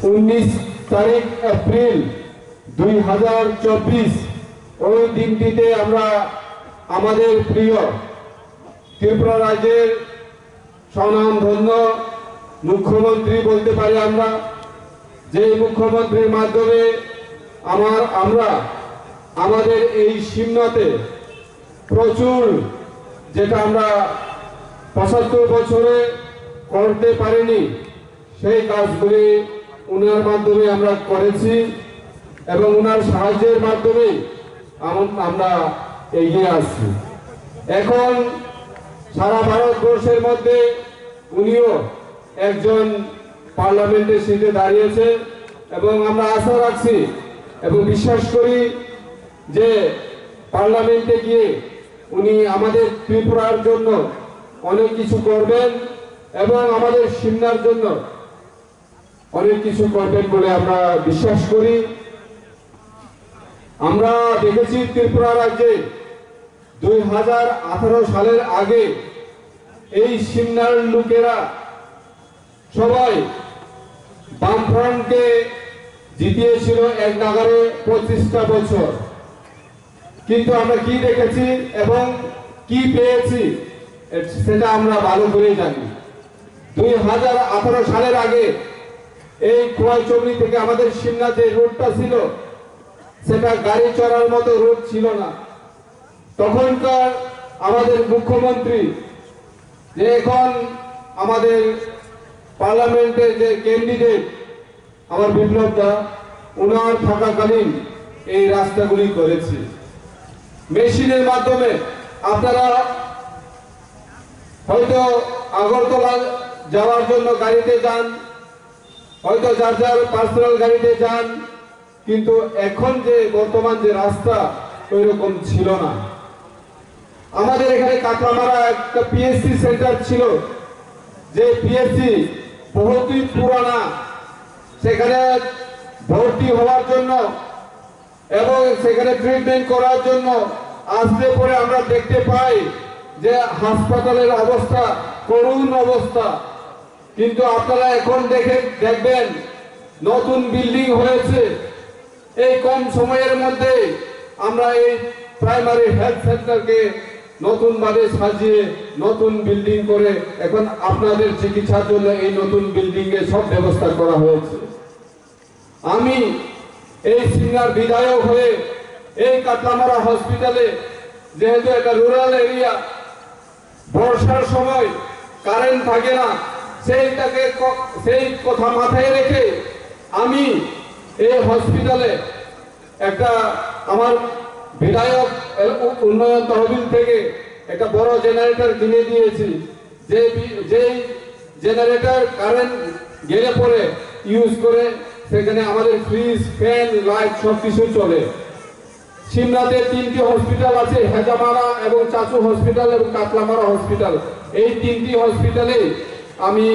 19 তারিখ এপ্রিল 2024 ওই দিনটিতে আমরা আমাদের প্রিয় ত্রিপুরা রাজ্যের স্বনামধন্য মুখ্যমন্ত্রী বলতে পারি আমরা, যে মুখ্যমন্ত্রীর মাধ্যমে আমরা আমাদের এই সিমনাতে প্রচুর, যেটা আমরা 75 বছরে করতে পারিনি, সেই কাজগুলি উনার মাধ্যমে আমরা করেছি এবং উনার সাহায্যের মাধ্যমে আমরা এগিয়ে আসছি। এখন সারা ভারতবর্ষের মধ্যে উনিও একজন পার্লামেন্টের সিটে দাঁড়িয়েছে এবং আমরা আশা রাখছি এবং বিশ্বাস করি যে পার্লামেন্টে গিয়ে উনি আমাদের ত্রিপুরার জন্য অনেক কিছু করবেন এবং আমাদের সিমনার জন্য অনেক কিছু করবেন বলে আমরা বিশ্বাস করি। আমরা দেখেছি ত্রিপুরা রাজ্যে 2018 সালের আগে এই সিমনার লোকেরা সবাই বামফ্রন্টকে জিতিয়েছিল এক নাগারে 25টা বছর, কিন্তু আমরা কি দেখেছি এবং কি পেয়েছি সেটা আমরা ভালো করেই জানি। 2018 সালের আগে এই খোয়াইচৌমনি থেকে আমাদের সিমনা যে রোডটা ছিল সেটা গাড়ি চড়ার মতো রোড ছিল না। তখনকার আমাদের মুখ্যমন্ত্রী, যে এখন আমাদের পার্লামেন্টের যে ক্যান্ডিডেট আমার বিপ্লব দা, উনার থাকাকালীন এই রাস্তাগুলি করেছে মেশিনের মাধ্যমে। আপনারা হয়তো আগরতলা যাওয়ার জন্য গাড়িতে যান, হয়তো যার যার পার্সোনাল গাড়িতে যান, কিন্তু এখন যে বর্তমান যে রাস্তা ওই রকম ছিল না। আমাদের এখানে কাকড়ামারা একটা পিএসসি সেন্টার ছিল, যে পিএসসি বহুতই পুরানা। সেখানে ভর্তি হওয়ার জন্য এবং সেখানে ট্রিটমেন্ট করার জন্য আসলে পরে আমরা দেখতে পাই যে হাসপাতালের অবস্থা করুণ অবস্থা। কিন্তু আপনারা এখন দেখবেন নতুন বিল্ডিং হয়েছে। এই কম সময়ের মধ্যে আমরা এই প্রাইমারি হেলথ সেন্টারকে নতুন ভাবে সাজিয়ে নতুন বিল্ডিং করে এখন আপনাদের চিকিৎসার জন্য এই নতুন বিল্ডিং এ সব ব্যবস্থা করা হয়েছে। আমি এই সিমনার বিধায়ক হয়ে এই কাটলামারা হসপিটালে, যেহেতু একটা রুরাল এরিয়া, বর্ষার সময় কারেন্ট থাকে না, সেই কথা মাথায় রেখে আমি এই হসপিটালে একটা আমার বিধায়ক উন্নয়ন তহবিল থেকে একটা বড় জেনারেটর কিনে দিয়েছি। যেই জেনারেটর কারেন্ট গেলে পরে ইউজ করে সেখানে আমাদের ফ্রিজ, ফ্যান, লাইট সবকিছু চলে। সিমনাতে 3টি হসপিটাল আছে, হেজামারা এবং চাচু হসপিটাল এবং কাটলামারা হসপিটাল। এই 3টি হসপিটালে আমি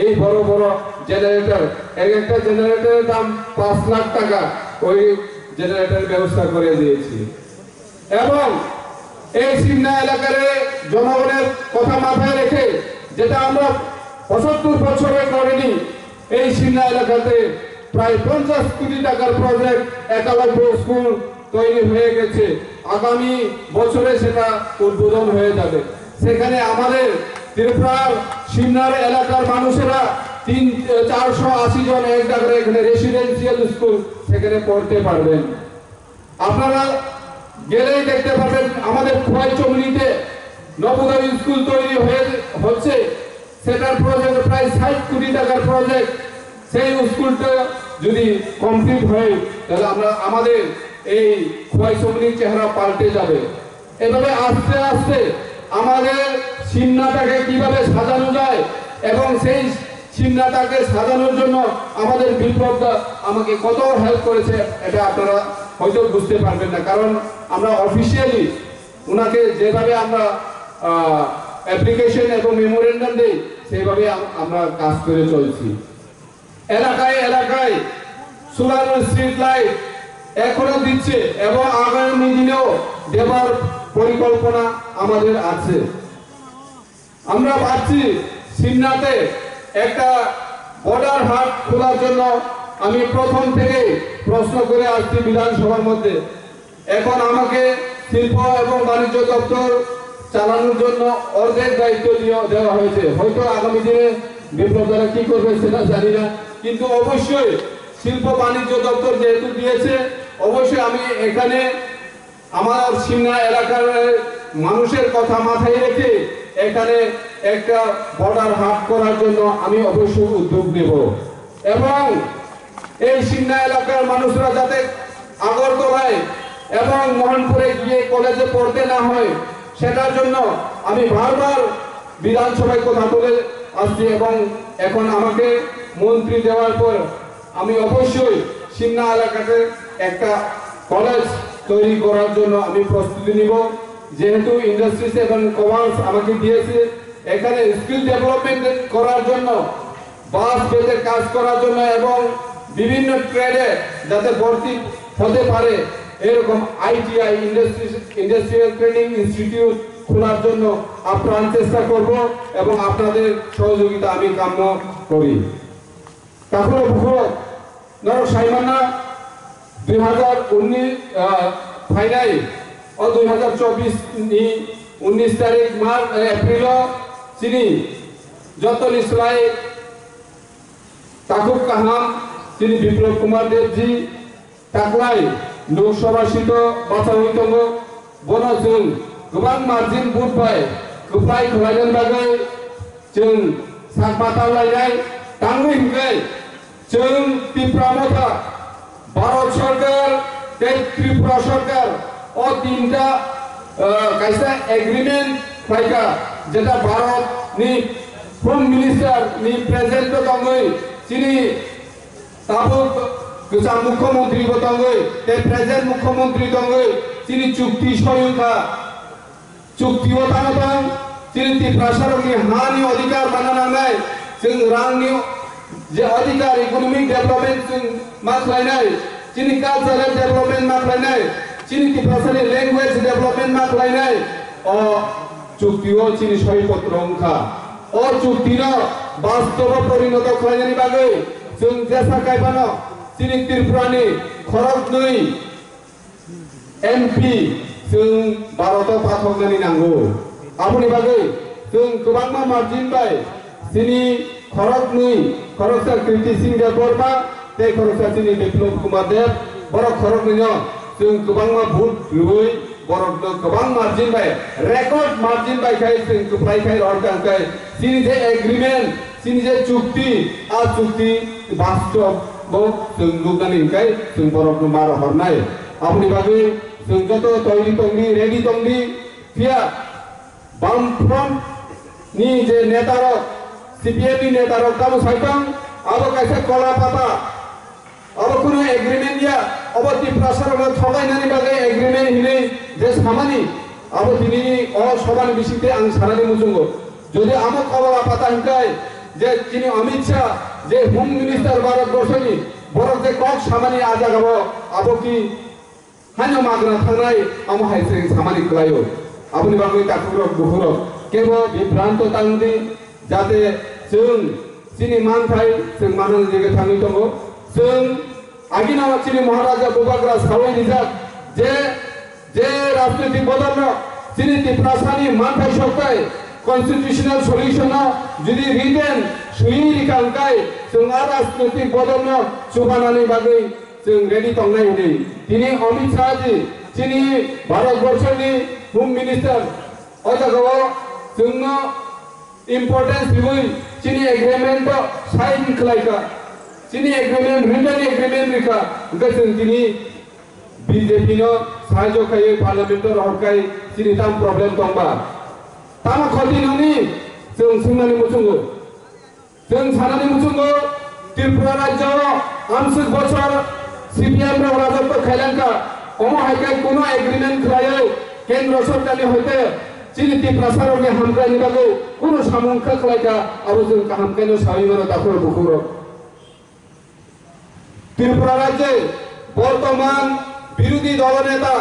এই বড় বড় জেনারেটর, একটা জেনারেটরের দাম 5 লাখ টাকা, ওই জেনারেটরের ব্যবস্থা করে দিয়েছি। এবং এই সিমনা এলাকার জনগণের কথা মাথায় রেখে, যেটা আমরা 75 বছরে করিনি, এই সিমনা এলাকাতে প্রায় 50 কোটি টাকার প্রজেক্ট, একলব্য স্কুল তৈরি হয়ে গেছে। আগামী বছরে সেটা উদ্বোধন হয়ে যাবে। সেখানে আমাদের ত্রিপুরার সিমনার এলাকার মানুষেরা 480 জন এক জায়গায় এখানে রেসিডেন্সিয়াল স্কুল সেখানে পড়তে পারবেন। আপনারা গেলেই দেখতে পাবেন আমাদের খোয়াইচৌমনিতে নবোদয় স্কুল তৈরি হচ্ছে। সেটার প্রজেক্ট প্রায় 60 কোটি টাকার প্রজেক্ট। সেই স্কুলটা যদি কমপ্লিট হয় তাহলে আমাদের এই খোয়াইচৌমনির চেহারা পাল্টে যাবে। এভাবে আস্তে আস্তে আমাদের সিমনাটাকে কিভাবে সাজানো যায় এবং সেই সিমনাটাকে সাজানোর জন্য আমাদের বিপ্লবদা আমাকে কত হেল্প করেছে, এটা আপনারা হয়তো বুঝতে পারবেন না, কারণ আমরা অফিসিয়ালি ওনাকে যেভাবে আমরা অ্যাপ্লিকেশন এবং মেমোরেন্ডাম দিই সেইভাবে আমরা কাজ করে চলছি। এলাকায় এলাকায় সোলার স্ট্রিট লাইট এখনো দিচ্ছে এবং আগামী দিনেও দেবার পরিকল্পনা আমাদের আছে। আমরা ভাবছি সিমনাতে একটা বর্ডার হাট খোলার জন্য আমি প্রথম থেকে প্রশ্ন করে আসছি বিধানসভার মধ্যে। এখন আমাকে শিল্প এবং বাণিজ্য দপ্তর চালানোর জন্য অর্ধেক দায়িত্ব দেওয়া হয়েছে। হয়তো আগামী দিনে বিপ্লব দ্বারা কি করবে সেটা জানি না, কিন্তু অবশ্যই শিল্প বাণিজ্য দপ্তর যেহেতু দিয়েছে, অবশ্যই আমি এখানে আমার সিমনা এলাকার মানুষের কথা মাথায় রেখে এখানে একটা বর্ডার হাট করার জন্য আমি অবশ্যই উদ্যোগ নেব। এবং এই সিমনা এলাকার মানুষরা যাতে আগরতলায় এবং মোহনপুরে গিয়ে কলেজে পড়তে না হয়, সেটার জন্য আমি বারবার বিধানসভায় কথা বলে আসছি। এবং এখন আমাকে মন্ত্রী দেওয়ার পর আমি অবশ্যই সিমনা এলাকাতে একটা কলেজ তৈরি করার জন্য আমি প্রস্তুতি নিব। যেহেতু ইন্ডাস্ট্রিজ এবং কমার্স আমাকে দিয়েছে, এখানে স্কিল ডেভেলপমেন্ট করার জন্য, বাস বেজের কাজ করার জন্য এবং বিভিন্ন ট্রেডে যাতে ভর্তি হতে পারে এরকম আইটিআই ইন্ডাস্ট্রিয়াল ট্রেনিং ইনস্টিটিউট খোলার জন্য আপ্রাণ চেষ্টা করব এবং আপনাদের সহযোগিতা আমি কাম্য করি। তারপরে নরক সাইমানা 2019 ফাইনাল और 2024 ની 19 તારીખ એપ્રિલ চিনি যতন ইসলাই তাকুব কাহাম চিনি বিপ্লব কুমার দেবজি তাকলাই লোকসভা সিট বাছা হইতঙ্গ বনজों गोबां मार्जिन बुथबाय गोबाय खलायगोन बागै जों साखमाथा लायनाय तांगै हिंगै जों त्रिपुरा भारत सरकार त्रिपुरा सरकार और तीनटा कैसा एग्रीमेंट फाइका जेटा भारत नि होम मिनिस्टर नि प्रेजेंट दंगै चिनि ताबो गोजाम मुख्यमंत्री दंगै ते प्रेजेंट मुख्यमंत्री दंगै चिनि चुक्ति सयुखा चुक्ति तानो दं चिनि त्रिपुरा सरकारनि हानि अधिकार बानायनाय जों रांनि जे अधिकार इकोनॉमिक डेवलपमेंट जों माख्लायनाय चिनि कालचारेल डेवलपमेंट माख्लायनाय চিনি ভাষার ল্যাঙ্গুয়েজ ডেভেলপমেন্ট মা খাইনাই ও চুক্তিও চিনি সইপত্র অংখা ও চুক্তির বাস্তব পরিণত খাইনানি বাগে जों जेसा कायबानो चिनि त्रिपुरानि खरक नै एमपी जों भारताव पाठकनानै नांगौ आबुनि बागे जों गोबां मार्जिन बाय चिनि खरक नै खरकसा कीर्ति सिंह देव बर्मा ते खरकसा चिनि बिप्लब कुमार देव बर खरक नैनो जों गोबां भुट लुबै बरफ गोबां margin bye record margin bye खाय जों गोप्राय खाय अरगांखाय चिनि जे एग्रीमेंट चिनि जे चुक्ति आ चुक्ति बास्तव बो जों लुगानिखाय जों बरफ मार हरनाय आबुनि बागै जों जत तैरि तंगि रेडी तंगि फिया बामफ्रन्ट नि जे नेतारक सीपीएम नि नेतारक कामो साइतां आबो कायसे कला पाता अब कुनो एग्रीमेंट दिया अब त्रिपुरा सरकार थगायनानै बागै एग्रीमेंट हिनै जे सामानि अब दिनै अ सभानि बिसिते आं सानानै मुजुंगो যদি আমক কবলা পাতা হিকাই যে চিনি অমিত শাহ যে হোম মিনিস্টার ভারতবর্ষনি বড় যে কক সামানি আজাগাব আবো কি হানো মাগনা থানাই আম হাইছে সামানি ক্লায়ো আপনি বাগৈ তাকুরক বুহুরক কেব বিভ্রান্ত তাংদি যাতে जों চিনি মানথাই जों मानन दिगे थाङै दङ जों आगिनावा चिनि महाराजा बुबाग्रा सावै निजाक जे राजनीतिक बदलनो चिनि त्रिपुरासानि मानथाय सरकाय कन्स्टिट्यूशनल सल्यूशन जुदि रिटेन सुयि कांकाय जों राजनीतिक बदलनो सुबानानै बागै जों रेडी तंनाय हुनै दिनै अमित शाह जी चिनि भारतबर्षनि होम मिनिस्टर अजागाव जोंनो इम्पोर्टेंस दिबै चिनि एग्रीमेंट साइन खालायका चिनि एग्रीमेंट रिटन एग्रीमेंट रिखा जों दिनै बीजेपी नो साहाय्य खाय पार्लियामेंट हरखाय चिनि ताम प्रब्लेम दंबा तामा खति ननि जों सोंनानै मुसुंगो जों सानानै मुसुंगो त्रिपुरा राज्य 50 बछर सीपीएम रो राजत्व खायलांका अम हायखाय कोनो एग्रीमेंट खालायो केंद्र सरकारनि हयते चिनि त्रिपुरा सरकारनि हामखायनि बागै कोनो सामुंखा खालायका आरो जों हामखायनो साबिमानो दाखर बुखुरो त्रिपुरा राज्ये বর্তমান বিরোধী দলনেতা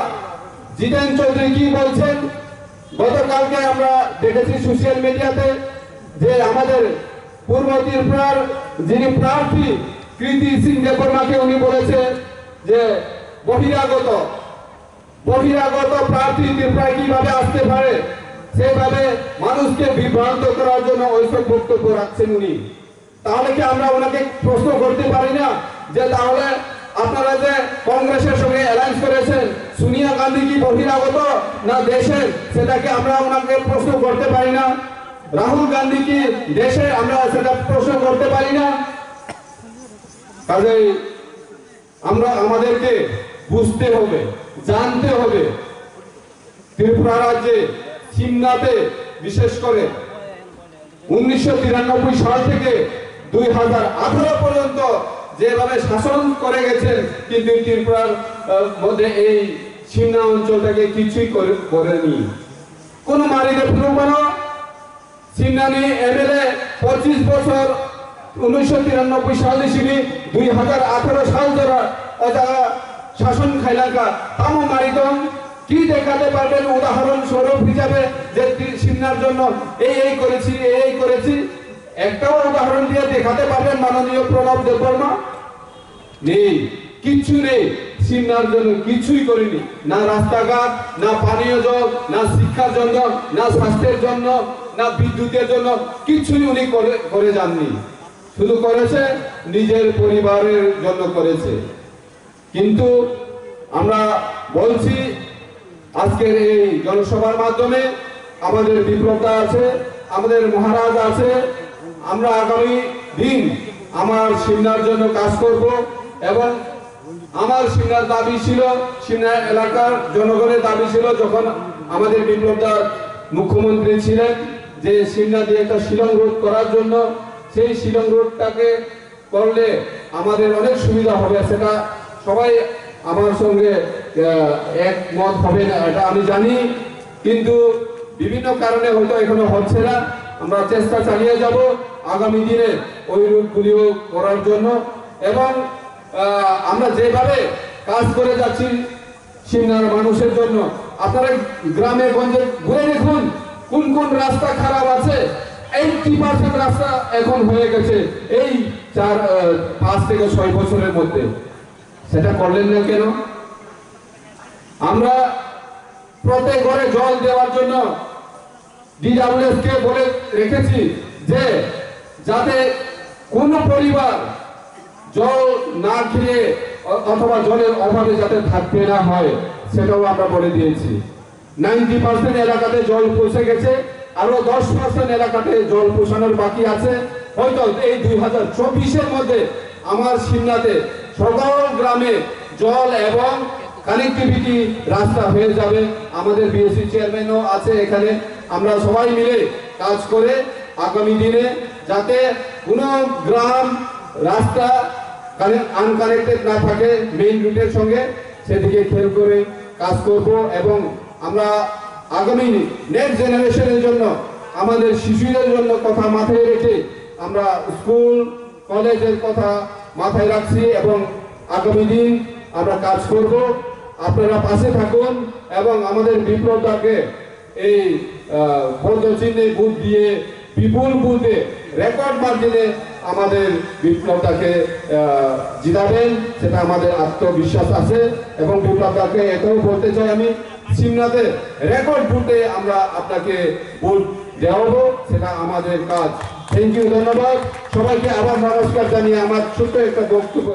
জিতেন চৌধুরী কি বলছেন গতকালকে আমরা দেখেছি সোশ্যাল মিডিয়াতে যে আমাদের পূর্ব ত্রিপুরার যিনি প্রার্থী কৃতি সিং দেববর্মাকে উনি বলেছে যে বহিরাগত প্রার্থী ত্রিপুরায় কিভাবে আসতে পারে, সেভাবে মানুষকে বিভ্রান্ত করার জন্য ওইসব বক্তব্য রাখছেন উনি। তাহলে কি আমরা ওনাকে প্রশ্ন করতে পারি না যে তাহলে আপনারা যে কংগ্রেসের সঙ্গে অ্যালায়েন্স করেছেন, সোনিয়া গান্ধী কি বহিরাগত না দেশের, সেটাকে আমরা ওনাকে প্রশ্ন করতে পারি না? রাহুল গান্ধী কি দেশে, আমরা সেটা প্রশ্ন করতে পারি না? কাজেই আমাদেরকে বুঝতে হবে, জানতে হবে ত্রিপুরা রাজ্যে সিমনাতে বিশেষ করে 1993 সাল থেকে 2018 পর্যন্ত যেভাবে শাসন করে গেছেন, কিন্তু ত্রিপুরার মধ্যে এই সিমনা অঞ্চলটাকে কিছুই করেনি। কোন মারিতে কোনো সিমনানি এমএলএ 25 বছর 1993 সাল থেকে 2018 সাল ধরে শাসন খাইলাকা তামো মারিতম কি দেখাতে পারবেন উদাহরণ স্বরূপ হিসাবে যে সিমনার জন্য এই করেছি? একটাও উদাহরণ দিয়ে দেখাতে পারবেন মাননীয় প্রণব দেববর্মা? নেই, কিচ্ছু নেই। সিমনার জন্য কিছুই করেনি, না রাস্তাঘাট, না পানীয় জল, না শিক্ষার জন্য, না স্বাস্থ্যের জন্য, না বিদ্যুতের জন্য, কিছুই উনি করে যাননি। শুধু করেছে নিজের পরিবারের জন্য করেছে। কিন্তু আমরা বলছি আজকের এই জনসভার মাধ্যমে আমাদের বিপ্লবটা আছে, আমাদের মহারাজ আছে। আমরা আগামী দিন আমার সিমনার জন্য কাজ করব এবং আমার সিমনার দাবি ছিল, সিমনা এলাকার জনগণের দাবি ছিল যখন আমাদের বিপ্লবদা মুখ্যমন্ত্রী ছিলেন যে সিমনা দিয়ে একটা শিলং রোড করার জন্য, সেই শিলং রোডটাকে করলে আমাদের অনেক সুবিধা হবে। সেটা সবাই আমার সঙ্গে একমত হবে না, এটা আমি জানি, কিন্তু বিভিন্ন কারণে হয়তো এখনো হচ্ছে না। আমরা চেষ্টা চালিয়ে যাব আগামী দিনে ওই রুটগুলিও করার জন্য। এবং আমরা যেভাবে কাজ করে যাচ্ছি সিমনার মানুষের জন্য, আপনারা গ্রামে গঞ্জে ঘুরে দেখুন কোন কোন রাস্তা খারাপ আছে। 80% রাস্তা এখন হয়ে গেছে এই 5 থেকে 6 বছরের মধ্যে। সেটা করলেন না কেন? আমরা প্রত্যেক ঘরে জল দেওয়ার জন্য DWS কে বলে রেখেছি যে যাতে কোন পরিবার জল না খেয়ে অথবা জলের অভাবে যাতে থাকতে না হয়, সেটাও আমরা বলে দিয়েছি। 90% এলাকাতে জল পৌঁছে গেছে, আরো 10% এলাকাতে জল পৌঁছানোর বাকি আছে। হয়তো এই 2024-এর মধ্যে আমার সিমনাতে সকল গ্রামে জল এবং কানেক্টিভিটি রাস্তা হয়ে যাবে। আমাদের বিএসসি চেয়ারম্যানও আছে এখানে। আমরা সবাই মিলে কাজ করে আগামী দিনে যাতে কোনো গ্রাম রাস্তা আনকানেক্টেড না থাকে মেইন রুটের সঙ্গে, সেদিকে খেয়াল করে কাজ করব। এবং আমরা আগামী নেক্সট জেনারেশনের জন্য, আমাদের শিশুদের জন্য কথা মাথায় রেখে আমরা স্কুল কলেজের কথা মাথায় রাখছি এবং আগামী দিন আমরা কাজ করব। আপনারা পাশে থাকুন এবং আমাদের বিপ্লবটাকে এই পদচিহ্নে বুথ দিয়ে বিপুল বুথে রেকর্ড মার্জিনে আমাদের বিপ্লবটাকে জিতাবেন, সেটা আমাদের আত্মবিশ্বাস আছে। এবং বিপ্লবটাকে এটাও বলতে চাই আমি, সিমনাতে রেকর্ড বুথে আমরা আপনাকে ভোট দেওয়াবো, সেটা আমাদের কাজ। থ্যাংক ইউ, ধন্যবাদ সবাইকে। আবার নমস্কার জানিয়ে আমার ছোট্ট একটা বক্তব্য